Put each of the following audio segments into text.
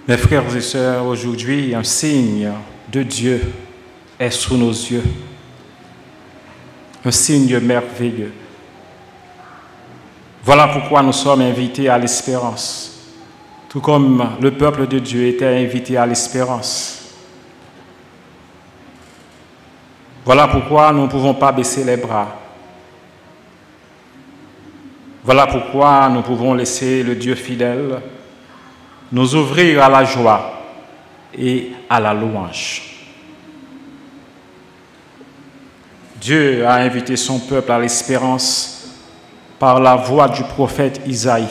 Mes frères et sœurs, aujourd'hui, un signe de Dieu est sous nos yeux. Un signe merveilleux. Voilà pourquoi nous sommes invités à l'espérance, tout comme le peuple de Dieu était invité à l'espérance. Voilà pourquoi nous ne pouvons pas baisser les bras. Voilà pourquoi nous pouvons laisser le Dieu fidèle nous ouvrir à la joie et à la louange. Dieu a invité son peuple à l'espérance par la voix du prophète Isaïe.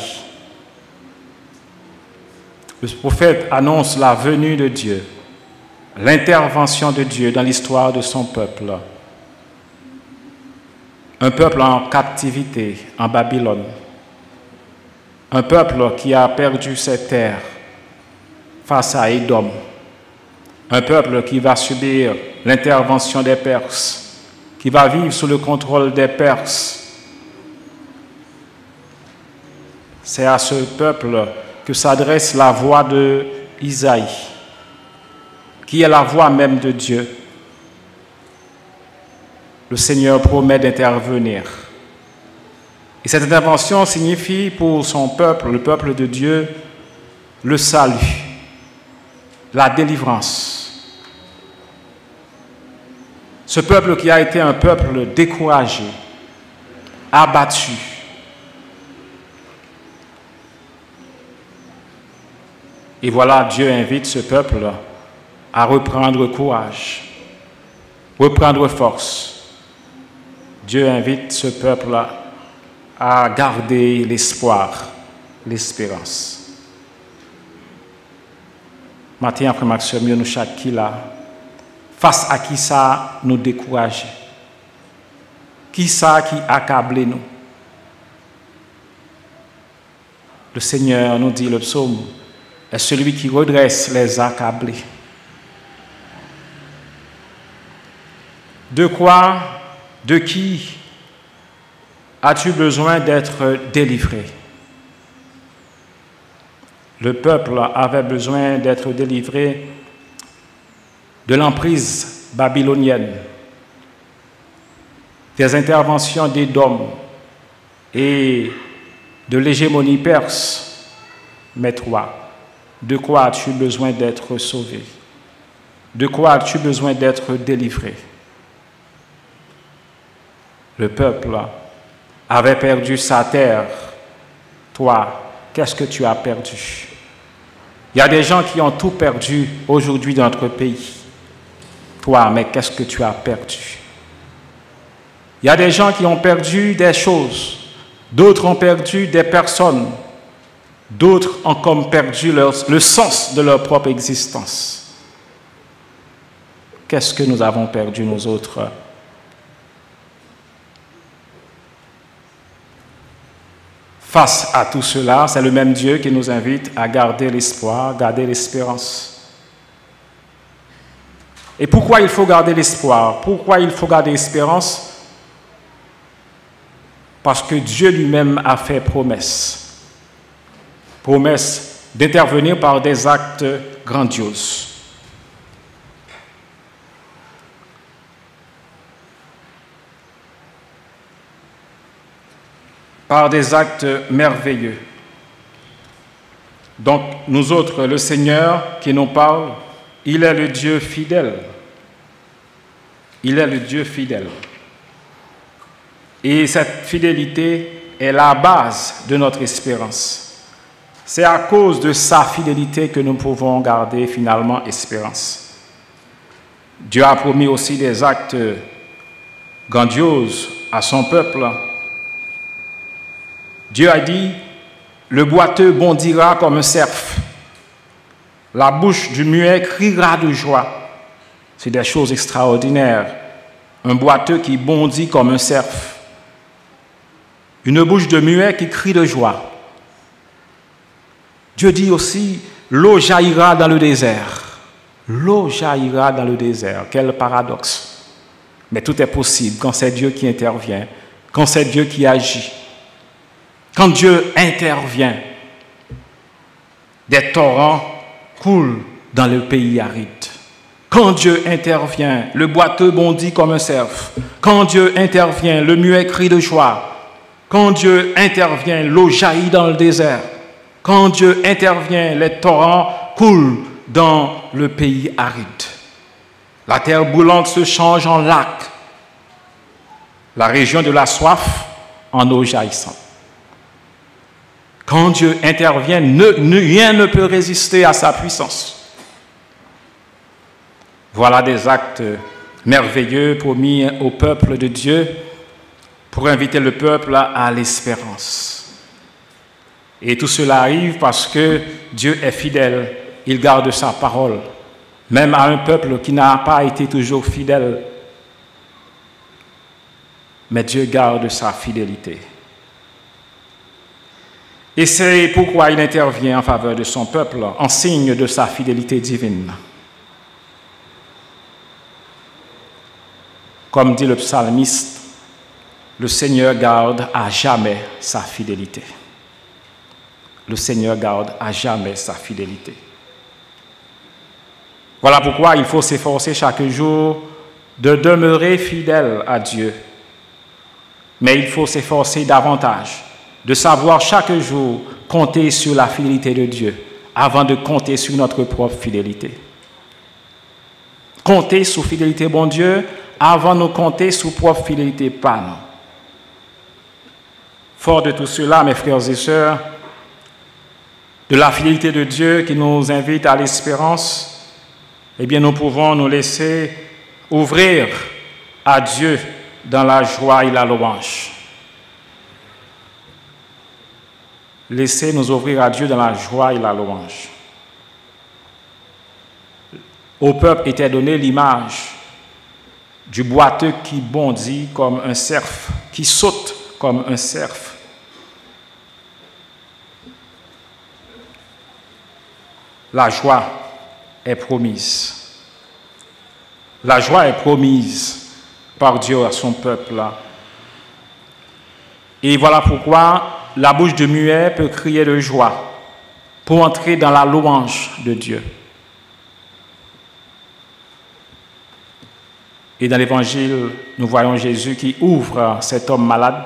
Le prophète annonce la venue de Dieu, l'intervention de Dieu dans l'histoire de son peuple. Un peuple en captivité en Babylone. Un peuple qui a perdu ses terres face à Édom. Un peuple qui va subir l'intervention des Perses, qui va vivre sous le contrôle des Perses. C'est à ce peuple que s'adresse la voix de Isaïe, qui est la voix même de Dieu. Le Seigneur promet d'intervenir. Et cette intervention signifie pour son peuple, le peuple de Dieu, le salut, la délivrance. Ce peuple qui a été un peuple découragé, abattu, et voilà, Dieu invite ce peuple à reprendre courage, reprendre force. Dieu invite ce peuple à garder l'espoir, l'espérance. Matin après Maxime, nous chaque qui là, face à qui ça nous décourage, qui ça qui accable nous. Le Seigneur nous dit le psaume est celui qui redresse les accablés. De quoi, de qui as-tu besoin d'être délivré? Le peuple avait besoin d'être délivré de l'emprise babylonienne, des interventions d'Édom et de l'hégémonie perse. Mais toi, de quoi as-tu besoin d'être sauvé? De quoi as-tu besoin d'être délivré? Le peuple avait perdu sa terre. Toi, qu'est-ce que tu as perdu? Il y a des gens qui ont tout perdu aujourd'hui dans notre pays. Toi, mais qu'est-ce que tu as perdu? Il y a des gens qui ont perdu des choses. D'autres ont perdu des personnes. D'autres ont comme perdu le sens de leur propre existence. Qu'est-ce que nous avons perdu, nous autres? Face à tout cela, c'est le même Dieu qui nous invite à garder l'espoir, garder l'espérance. Et pourquoi il faut garder l'espoir? Pourquoi il faut garder l'espérance? Parce que Dieu lui-même a fait promesse. Promesse d'intervenir par des actes grandioses. Par des actes merveilleux. Donc, nous autres, le Seigneur qui nous parle, il est le Dieu fidèle. Il est le Dieu fidèle. Et cette fidélité est la base de notre espérance. C'est à cause de sa fidélité que nous pouvons garder finalement espérance. Dieu a promis aussi des actes grandioses à son peuple. Dieu a dit, le boiteux bondira comme un cerf. La bouche du muet criera de joie. C'est des choses extraordinaires. Un boiteux qui bondit comme un cerf. Une bouche de muet qui crie de joie. Dieu dit aussi, l'eau jaillira dans le désert. L'eau jaillira dans le désert. Quel paradoxe. Mais tout est possible quand c'est Dieu qui intervient, quand c'est Dieu qui agit. Quand Dieu intervient, des torrents coule dans le pays aride. Quand Dieu intervient, le boiteux bondit comme un cerf. Quand Dieu intervient, le muet crie de joie. Quand Dieu intervient, l'eau jaillit dans le désert. Quand Dieu intervient, les torrents coulent dans le pays aride. La terre brûlante se change en lac. La région de la soif en eau jaillissante. Quand Dieu intervient, rien ne peut résister à sa puissance. Voilà des actes merveilleux promis au peuple de Dieu pour inviter le peuple à l'espérance. Et tout cela arrive parce que Dieu est fidèle, il garde sa parole, même à un peuple qui n'a pas été toujours fidèle. Mais Dieu garde sa fidélité. Et c'est pourquoi il intervient en faveur de son peuple, en signe de sa fidélité divine. Comme dit le psalmiste, le Seigneur garde à jamais sa fidélité. Le Seigneur garde à jamais sa fidélité. Voilà pourquoi il faut s'efforcer chaque jour de demeurer fidèle à Dieu. Mais il faut s'efforcer davantage de savoir chaque jour compter sur la fidélité de Dieu avant de compter sur notre propre fidélité. Compter sur fidélité bon Dieu avant de compter sur propre fidélité pas non. Fort de tout cela, mes frères et sœurs, de la fidélité de Dieu qui nous invite à l'espérance, eh bien nous pouvons nous laisser ouvrir à Dieu dans la joie et la louange. Laissez-nous ouvrir à Dieu dans la joie et la louange. Au peuple était donnée l'image du boiteux qui bondit comme un cerf, qui saute comme un cerf. La joie est promise. La joie est promise par Dieu à son peuple. Et voilà pourquoi la bouche de muet peut crier de joie pour entrer dans la louange de Dieu. Et dans l'Évangile, nous voyons Jésus qui ouvre cet homme malade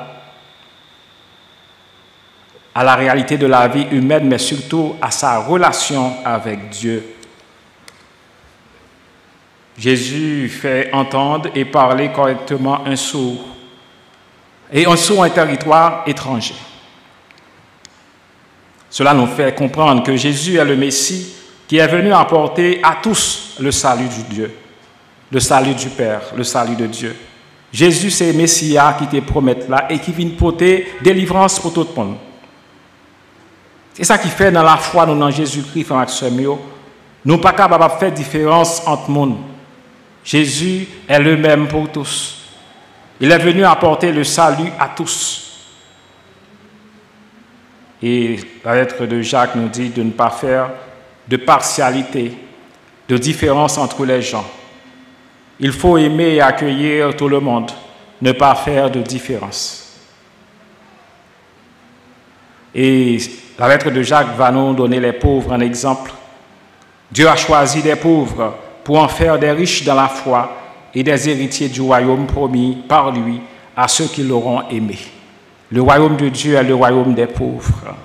à la réalité de la vie humaine, mais surtout à sa relation avec Dieu. Jésus fait entendre et parler correctement un sourd, et un sourd en territoire étranger. Cela nous fait comprendre que Jésus est le Messie qui est venu apporter à tous le salut du Dieu, le salut du Père, le salut de Dieu. Jésus, c'est le Messia qui te promet là et qui vient porter délivrance pour tout le monde. C'est ça qui fait dans la foi, nous, dans Jésus-Christ, frères et sœurs, nous ne sommes pas capables de faire différence entre le monde. Jésus est le même pour tous. Il est venu apporter le salut à tous. Et la lettre de Jacques nous dit de ne pas faire de partialité, de différence entre les gens. Il faut aimer et accueillir tout le monde, ne pas faire de différence. Et la lettre de Jacques va nous donner les pauvres en exemple. Dieu a choisi des pauvres pour en faire des riches dans la foi et des héritiers du royaume promis par lui à ceux qui l'auront aimé. Le royaume de Dieu est le royaume des pauvres.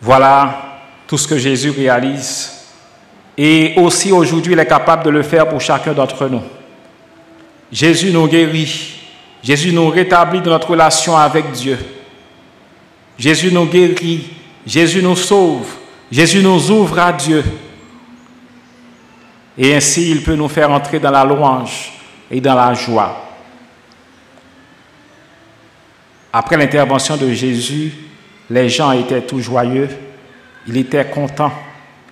Voilà tout ce que Jésus réalise. Et aussi aujourd'hui, il est capable de le faire pour chacun d'entre nous. Jésus nous guérit. Jésus nous rétablit dans notre relation avec Dieu. Jésus nous guérit. Jésus nous sauve. Jésus nous ouvre à Dieu. Et ainsi, il peut nous faire entrer dans la louange et dans la joie. Après l'intervention de Jésus, les gens étaient tout joyeux. Ils étaient contents.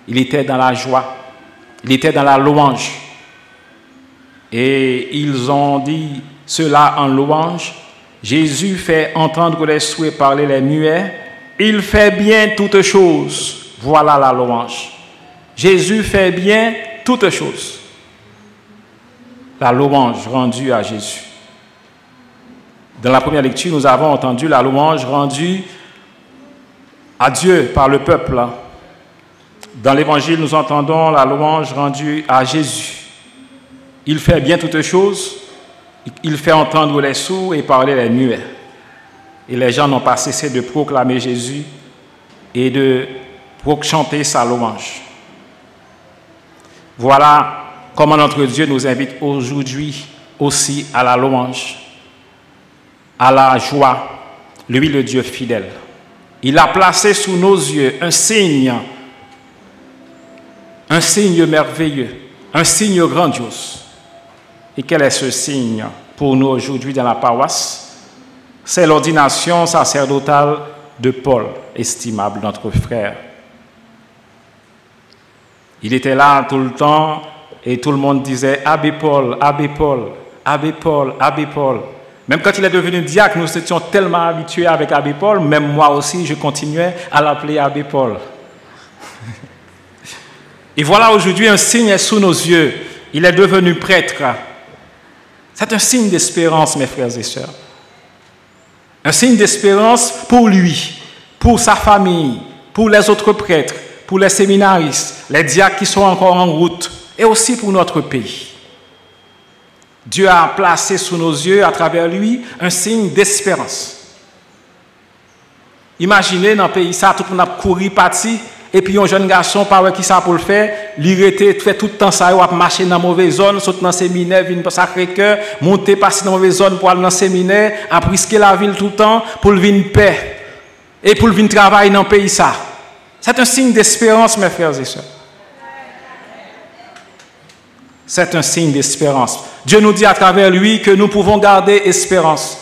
Ils étaient dans la joie. Ils étaient dans la louange. Et ils ont dit cela en louange. Jésus fait entendre les souhaits, parler les muets. Il fait bien toutes choses. Voilà la louange. Jésus fait bien toutes choses. La louange rendue à Jésus. Dans la première lecture, nous avons entendu la louange rendue à Dieu par le peuple. Dans l'Évangile, nous entendons la louange rendue à Jésus. Il fait bien toutes choses, il fait entendre les sourds et parler les muets. Et les gens n'ont pas cessé de proclamer Jésus et de chanter sa louange. Voilà comment notre Dieu nous invite aujourd'hui aussi à la louange, à la joie, lui le Dieu fidèle. Il a placé sous nos yeux un signe merveilleux, un signe grandiose. Et quel est ce signe pour nous aujourd'hui dans la paroisse? C'est l'ordination sacerdotale de Paul, estimable notre frère. Il était là tout le temps et tout le monde disait « Abbé Paul, Abbé Paul, Abbé Paul, Abbé Paul ». Même quand il est devenu diacre, nous étions tellement habitués avec Abbé Paul, même moi aussi, je continuais à l'appeler Abbé Paul. Et voilà aujourd'hui un signe est sous nos yeux. Il est devenu prêtre. C'est un signe d'espérance, mes frères et sœurs. Un signe d'espérance pour lui, pour sa famille, pour les autres prêtres, pour les séminaristes, les diacres qui sont encore en route, et aussi pour notre pays. Dieu a placé sous nos yeux, à travers lui, un signe d'espérance. Imaginez dans le pays, ça, tout le monde a couru, parti, et puis un jeune garçon, par qui ça pour le faire, il fait tout le temps ça, il a marché dans la mauvaise zone, sauter dans le séminaire, venir pour Sacré-Cœur, monter, passer dans la mauvaise zone pour aller dans le séminaire, après risquer la ville tout le temps, pour le venir paix, et pour le venir travailler dans le pays, ça. C'est un signe d'espérance, mes frères et sœurs. C'est un signe d'espérance. Dieu nous dit à travers lui que nous pouvons garder espérance.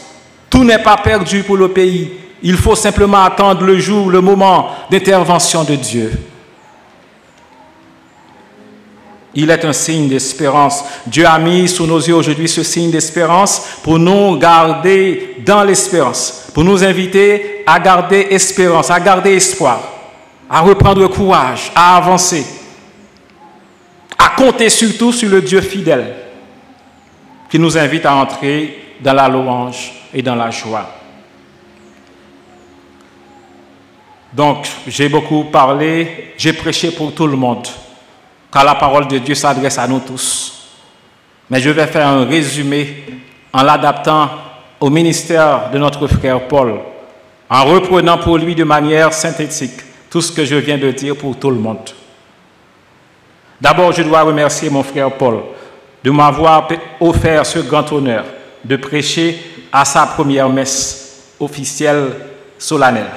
Tout n'est pas perdu pour le pays. Il faut simplement attendre le jour, le moment d'intervention de Dieu. Il est un signe d'espérance. Dieu a mis sous nos yeux aujourd'hui ce signe d'espérance pour nous garder dans l'espérance, pour nous inviter à garder espérance, à garder espoir, à reprendre courage, à avancer, à compter surtout sur le Dieu fidèle qui nous invite à entrer dans la louange et dans la joie. Donc, j'ai beaucoup parlé, j'ai prêché pour tout le monde, car la parole de Dieu s'adresse à nous tous. Mais je vais faire un résumé en l'adaptant au ministère de notre frère Paul, en reprenant pour lui de manière synthétique tout ce que je viens de dire pour tout le monde. D'abord, je dois remercier mon frère Paul de m'avoir offert ce grand honneur de prêcher à sa première messe officielle solennelle.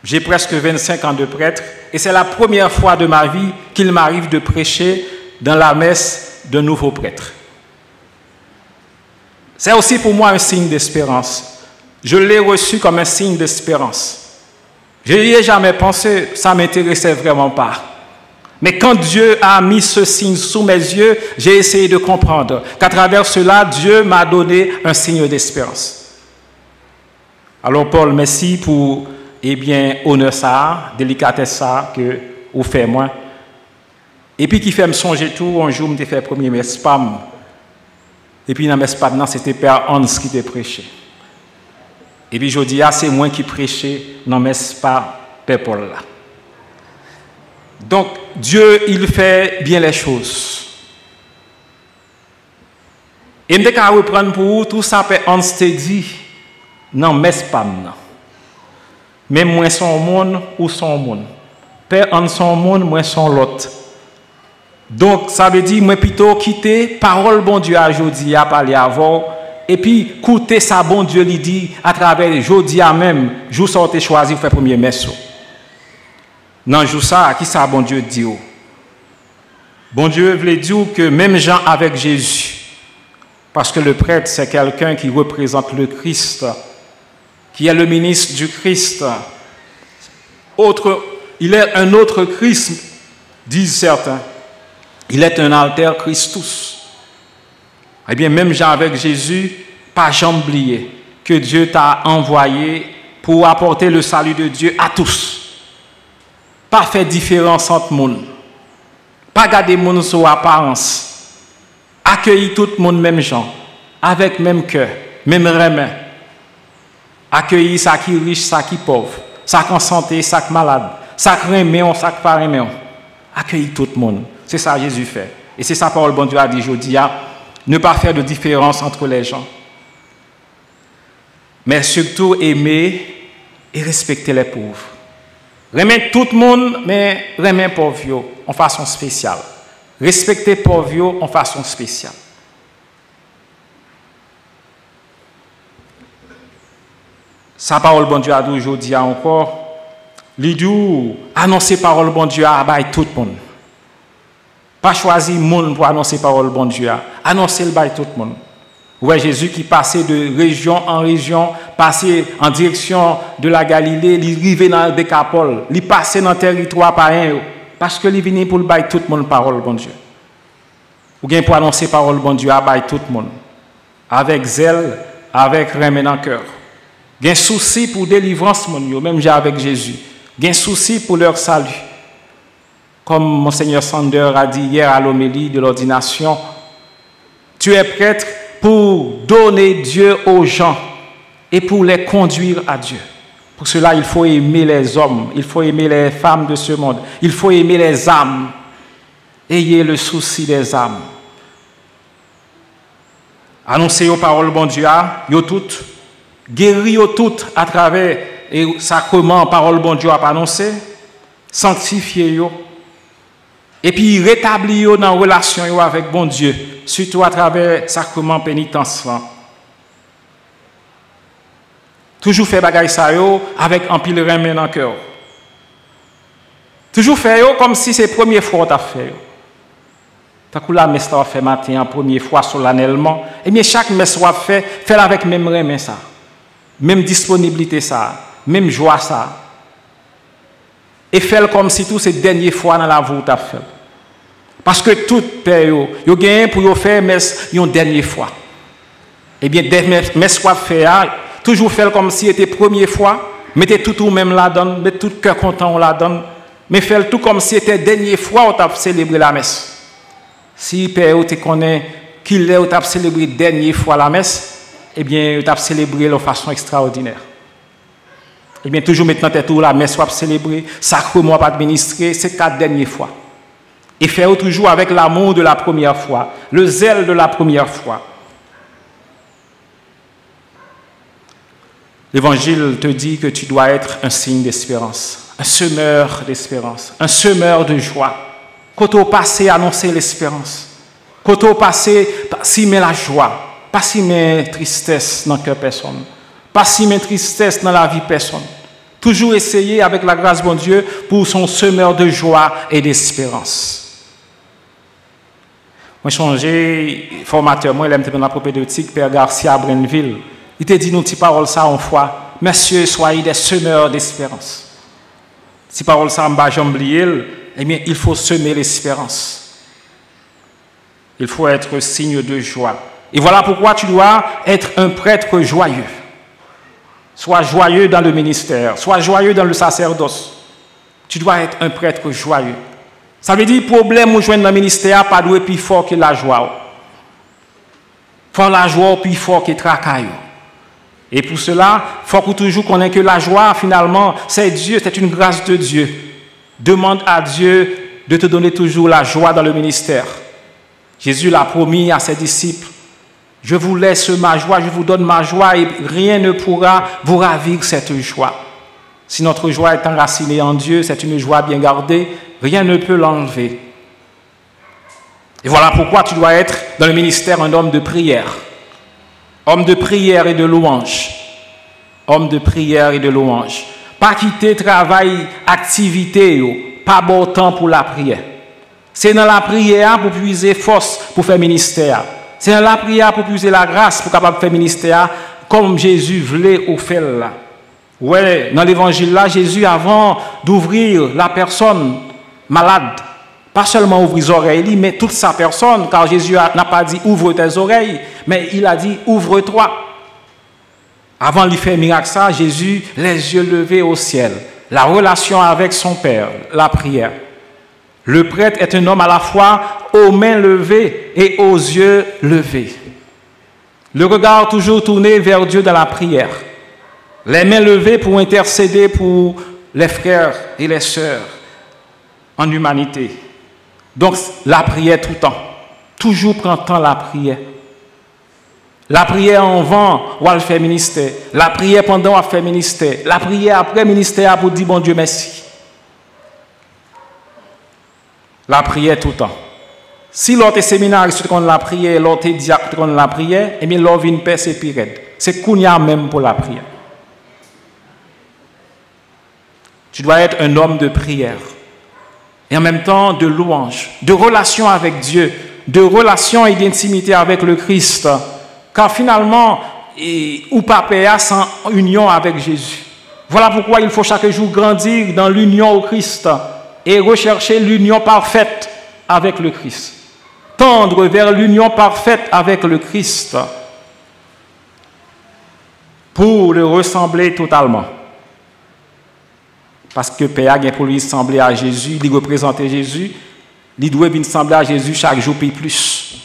J'ai presque 25 ans de prêtre et c'est la première fois de ma vie qu'il m'arrive de prêcher dans la messe d'un nouveau prêtre. C'est aussi pour moi un signe d'espérance. Je l'ai reçu comme un signe d'espérance. Je n'y ai jamais pensé, ça ne m'intéressait vraiment pas. Mais quand Dieu a mis ce signe sous mes yeux, j'ai essayé de comprendre qu'à travers cela, Dieu m'a donné un signe d'espérance. Alors Paul, merci pour honneur ça, délicatesse ça que vous faites moi. Et puis qui fait me songer tout, un jour je me fait premier messe spam. Et puis dans mes spam, c'était Père Hans qui te prêchait. Et puis je dis, c'est moi qui prêchais dans mes spam, Père Paul là. Donc, Dieu, il fait bien les choses. Et je vais reprendre pour vous tout ça, Père Hans te dit, non, mais pas non. Mais moi, son monde ou son monde. Père Hans son monde, moi, son l'autre. Donc, ça veut dire, moi, plutôt quitter, parole, bon Dieu, à Jodi, à parler avant, et puis, écouter ça, bon Dieu, lui dit, à travers Jodi, à même, jour sortez choisi pour faire premier messe. Non, jour ça, qui ça, bon Dieu, dit? Bon Dieu voulait dire que même Jean avec Jésus, parce que le prêtre, c'est quelqu'un qui représente le Christ, qui est le ministre du Christ. Il est un autre Christ, disent certains. Il est un alter Christus. Eh bien, même Jean avec Jésus, pas jamais oublié que Dieu t'a envoyé pour apporter le salut de Dieu à tous. Pas faire différence entre monde. Pas garder le monde sur apparence. Accueillir tout le monde même gens, avec même cœur, même remède. Accueillir ça qui est riche, ça qui est pauvre. ça en santé, ça malade, ça remet, ça pas remet. Accueillir tout le monde. C'est ça que Jésus fait. Et c'est ça parole bon Dieu a dit aujourd'hui, ne pas faire de différence entre les gens. Mais surtout aimer et respecter les pauvres. Remettre tout le monde, mais remettre les pauvres en façon spéciale. Respecter les pauvres en façon spéciale. Sa parole bon Dieu a dit aujourd'hui encore, l'idou annoncer parole bon Dieu à tout le monde. Pas choisir monde pour annoncer parole bon Dieu, annoncer le bail tout le monde. Ouais, Jésus qui passait de région en région, passait en direction de la Galilée, il arrivait dans le Décapole, il passait dans le territoire par un, parce que il venait pour le bail tout le monde parole bon Dieu. Ou bien pour annoncer parole bon Dieu à bail tout le monde, avec zèle, avec remède en cœur. Il y a un souci pour délivrance, même avec Jésus. Il y a un souci pour leur salut. Comme Monseigneur Sander a dit hier à l'homélie de l'ordination, tu es prêtre pour donner Dieu aux gens et pour les conduire à Dieu. Pour cela, il faut aimer les hommes, il faut aimer les femmes de ce monde, il faut aimer les âmes. Ayez le souci des âmes. Annoncez aux paroles bon Dieu, yo toutes, guéris yo toutes à travers et sacrement, parole bon Dieu a annoncé, sanctifiez yo. Et puis rétablir yo dans relation yo avec bon Dieu, surtout à travers sacrement pénitence. Toujours faire bagay ça yo avec un pile remède dans cœur. Toujours faire yo comme si c'est la première fois que tu as fait. Tant que la messe tu fait matin en première fois solennellement, et bien chaque messe tu fait avec même remède ça. Même disponibilité ça, même joie ça. Et faire comme si tout c'est la dernière fois dans la vie où tu as fait. Parce que tout père yo gagne pour faire messe une dernière fois. Et bien des messes quoi faire toujours faire comme si c'était première fois, mettez tout ou même la donne, mettez tout cœur content on la donne, mais faire tout comme si c'était dernière fois où tu as célébré la messe. Si père te connaît qu'il est où tu as célébré dernière fois la messe, eh bien tu as célébré de façon extraordinaire. Eh bien, toujours maintenant, tu la messe soit célébrée, sacrement pas administré, c'est 4 dernières fois. Et faire toujours avec l'amour de la première fois, le zèle de la première fois. L'Évangile te dit que tu dois être un signe d'espérance, un semeur d'espérance, un semeur de joie. Quand au passé, annoncer l'espérance. Quand au passé, pas si mais la joie, pas si mais tristesse dans le cœur personne. Pas si mais tristesse dans la vie personne. Toujours essayer avec la grâce de bon Dieu pour son semeur de joie et d'espérance. Moi, j'ai changé formateur, moi, il aime dans la propédeutique, Père Garcia Brenville. Il te dit nous petites paroles ça en foi. Messieurs, soyez des semeurs d'espérance. Ces paroles ça, je oublié, eh bien, il faut semer l'espérance. Il faut être signe de joie. Et voilà pourquoi tu dois être un prêtre joyeux. Sois joyeux dans le ministère, sois joyeux dans le sacerdoce. Tu dois être un prêtre joyeux. Ça veut dire problème où joindre dans le ministère pas doué plus fort que la joie. Faut la joie plus fort que tracaille. Et pour cela, faut que toujours connaître que la joie finalement, c'est Dieu, c'est une grâce de Dieu. Demande à Dieu de te donner toujours la joie dans le ministère. Jésus l'a promis à ses disciples. Je vous laisse ma joie, je vous donne ma joie et rien ne pourra vous ravir cette joie. Si notre joie est enracinée en Dieu, c'est une joie bien gardée, rien ne peut l'enlever. Et voilà pourquoi tu dois être dans le ministère un homme de prière. Homme de prière et de louange. Homme de prière et de louange. Pas quitter travail, activité, pas bon temps pour la prière. C'est dans la prière pour puiser force pour faire ministère. C'est dans la prière pour puiser la grâce pour capable faire ministère comme Jésus voulait ou faire là. Ouais, dans l'évangile là, Jésus avant d'ouvrir la personne malade, pas seulement ouvrir les oreilles, mais toute sa personne, car Jésus n'a pas dit ouvre tes oreilles, mais il a dit ouvre-toi. Avant de faire miracle ça, Jésus les yeux levés au ciel, la relation avec son Père, la prière. Le prêtre est un homme à la fois aux mains levées et aux yeux levés. Le regard toujours tourné vers Dieu dans la prière. Les mains levées pour intercéder pour les frères et les sœurs en humanité. Donc, la prière tout le temps. Toujours prendre temps la prière. La prière en vent, ou à le faire ministère. La prière pendant, à faire ministère. La prière après ministère pour dire bon Dieu merci. La prière tout le temps. Si l'autre est séminariste contre la prière, l'autre est diacre contre la prière, eh bien l'autre vient paix, c'est pire. C'est Kounia même pour la prière. Tu dois être un homme de prière. Et en même temps de louange, de relation avec Dieu, de relation et d'intimité avec le Christ. Car finalement, ou pas paix sans union avec Jésus. Voilà pourquoi il faut chaque jour grandir dans l'union au Christ et rechercher l'union parfaite avec le Christ. Tendre vers l'union parfaite avec le Christ pour le ressembler totalement. Parce que Père a pour lui ressembler à Jésus, il représenter Jésus, il doit bien sembler à Jésus chaque jour puis plus.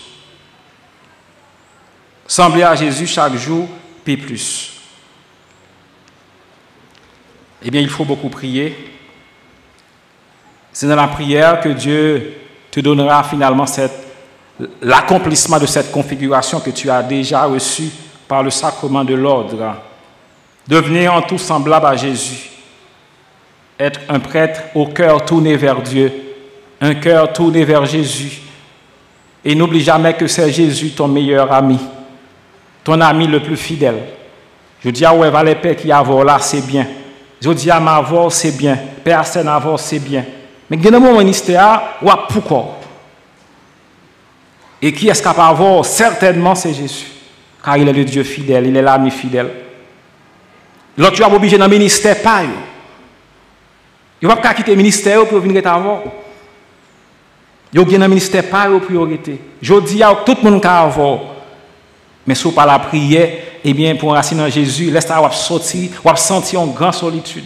Sembler à Jésus chaque jour puis plus. Eh bien, il faut beaucoup prier. C'est dans la prière que Dieu te donnera finalement l'accomplissement de cette configuration que tu as déjà reçue par le sacrement de l'ordre. Devenir en tout semblable à Jésus. Être un prêtre au cœur tourné vers Dieu, un cœur tourné vers Jésus. Et n'oublie jamais que c'est Jésus ton meilleur ami, ton ami le plus fidèle. Je dis à ouais, les pères qui avont là, c'est bien. Je dis à ma voix, c'est bien. Père Sénavor, c'est bien. Mais dans mon ministère, pourquoi? Et qui est-ce qui va avoir? Certainement, c'est Jésus. Car il est le Dieu fidèle, il est l'ami fidèle. L'autre, tu as obligé dans le ministère, pas. Il ne va pas quitter le ministère pour venir t'avoir. Il y a un ministère pas aux priorités. Je dis à tout le monde qui a avoir. Mais si pas la prière, eh bien, pour raciner en Jésus, laisse-toi sortir, ou sentir en grande solitude.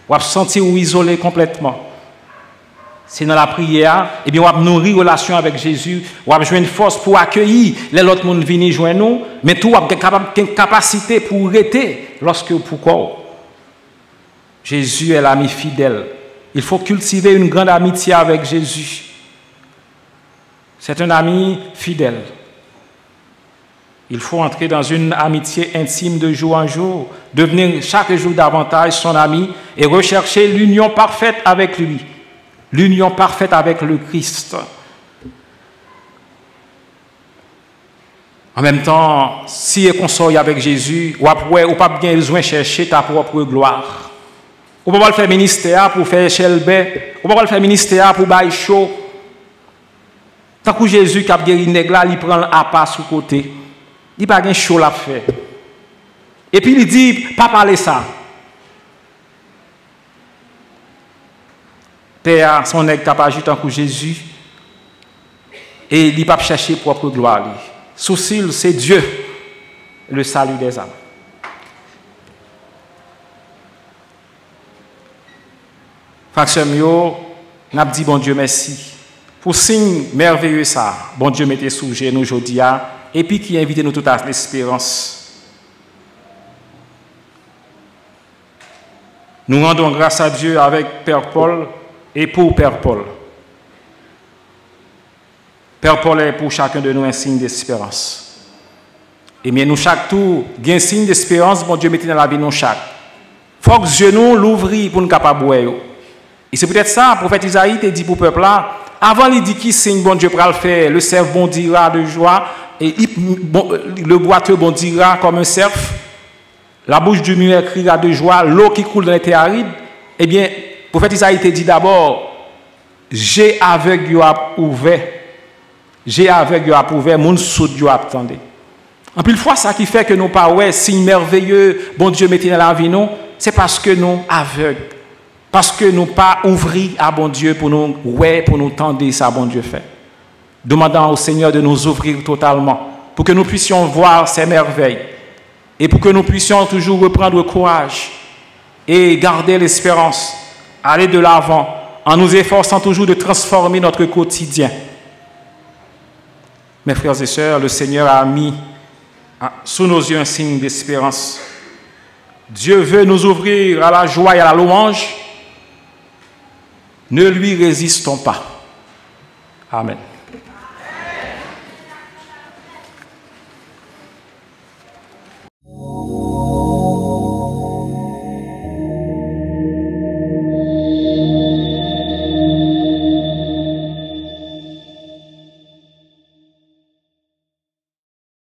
Ou sentir ou isolé complètement. C'est dans la prière, eh bien, on va nourrir relation avec Jésus, on va jouer une force pour accueillir les autres monde venir joindre nous, mais tout a une capacité pour arrêter lorsque pourquoi Jésus est l'ami fidèle. Il faut cultiver une grande amitié avec Jésus. C'est un ami fidèle. Il faut entrer dans une amitié intime de jour en jour, devenir chaque jour davantage son ami et rechercher l'union parfaite avec lui. L'union parfaite avec le Christ. En même temps, si on sort avec Jésus, ou pas bien besoin de chercher ta propre gloire. On ne peut pas le faire ministère pour faire chelbé. On ne peut pas le faire ministère pour bailler chaud. Tant que Jésus qui a guéri le nègre, il prend à pas sous côté. Il n'a pas de chaud à faire. Et puis il dit, pas parler ça. Père, son nègre n'a pas agi tant que Jésus. Et il n'a pas cherché propre gloire. Souci, c'est Dieu, le salut des âmes. Frère Mio, n'a dit bon Dieu merci. Pour signe merveilleux ça, bon Dieu mettez sous nous aujourd'hui et puis qui invite nous tout à l'espérance. Nous rendons grâce à Dieu avec Père Paul et pour Père Paul. Père Paul est pour chacun de nous un signe d'espérance. Et bien nous chaque tour, un signe d'espérance, bon Dieu mettez dans la vie nous chaque. Faut que Dieu nous l'ouvre pour nous capables de. Et c'est peut-être ça, le prophète Isaïe te dit pour le peuple là, avant il dit qui signe bon Dieu pour le faire, le cerf bondira de joie, et le boiteux bondira comme un cerf, la bouche du muet criera de joie, l'eau qui coule dans les terres arides. Eh bien, le prophète Isaïe te dit d'abord, j'ai aveugle ouvert, j'ai aveugle ouvert, mon soude yo attendez. En plus, fois ça qui fait que nous pas ouais, signe merveilleux, bon Dieu mettez dans la vie nous, c'est parce que nous aveugles. Parce que nous pas ouvrir à bon Dieu pour nous, ouais, pour nous tendre ça, bon Dieu fait. Demandant au Seigneur de nous ouvrir totalement, pour que nous puissions voir ces merveilles, et pour que nous puissions toujours reprendre courage, et garder l'espérance, aller de l'avant, en nous efforçant toujours de transformer notre quotidien. Mes frères et sœurs, le Seigneur a mis sous nos yeux un signe d'espérance. Dieu veut nous ouvrir à la joie et à la louange. Ne lui résistons pas. Amen.